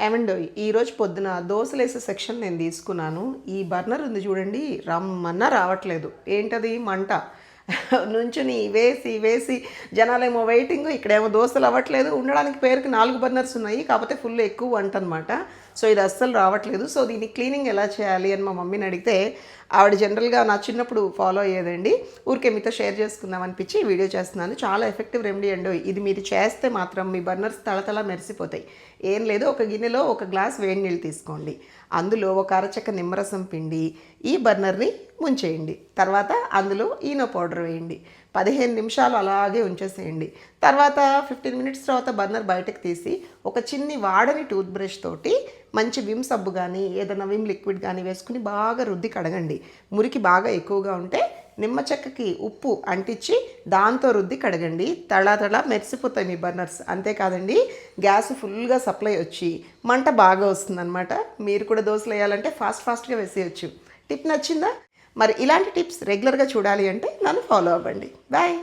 ఏమండో ఈరోజు పొద్దున దోశలేసే సెక్షన్ నేను తీసుకున్నాను. ఈ బర్నర్ ఉంది చూడండి, రమ్మన్నా రావట్లేదు. ఏంటది మంట. నుంచుని వేసి వేసి జనాలేమో వెయిటింగ్, ఇక్కడేమో దోశలు అవ్వట్లేదు. ఉండడానికి పేరుకి 4 బర్నర్స్ ఉన్నాయి, కాకపోతే ఫుల్ ఎక్కువ వంట అనమాట. సో ఇది అస్సలు రావట్లేదు. సో దీన్ని క్లీనింగ్ ఎలా చేయాలి అని మా మమ్మీని అడిగితే, ఆవిడ జనరల్గా నా చిన్నప్పుడు ఫాలో అయ్యేదండి. ఊరికే మీతో షేర్ చేసుకుందాం అనిపించి వీడియో చేస్తున్నాను. చాలా ఎఫెక్టివ్ రెమెడీ అండి ఇది. మీరు చేస్తే మాత్రం మీ బర్నర్స్ తళతళ మెరిసిపోతాయి. ఏం లేదు, ఒక గిన్నెలో 1 గ్లాస్ వేడి నీళ్ళు తీసుకోండి. అందులో 1 అరచెక్క నిమ్మరసం పిండి ఈ బర్నర్ని ముంచేయండి. తర్వాత అందులో ఈనో పౌడర్ వేయండి. 15 నిమిషాలు అలాగే ఉంచేసేయండి. తర్వాత 15 మినిట్స్ తర్వాత బర్నర్ బయటకు తీసి ఒక చిన్ని వాడని టూత్ బ్రష్ తోటి మంచి విమ్ సబ్బు కానీ ఏదైనా విమ్ లిక్విడ్ కానీ వేసుకుని బాగా రుద్ది కడగండి. మురికి బాగా ఎక్కువగా ఉంటే నిమ్మ చెక్కకి ఉప్పు అంటించి దాంతో రుద్ది కడగండి. తళ మెరిసిపోతాయి మీ బర్నర్స్. అంతేకాదండి, గ్యాస్ ఫుల్గా సప్లై వచ్చి మంట బాగా వస్తుందన్నమాట. మీరు కూడా దోశలు వేయాలంటే ఫాస్ట్గా వేసేయచ్చు. టిప్ నచ్చిందా? మరి ఇలాంటి టిప్స్ రెగ్యులర్గా చూడాలి అంటే నన్ను ఫాలో అవ్వండి. బాయ్.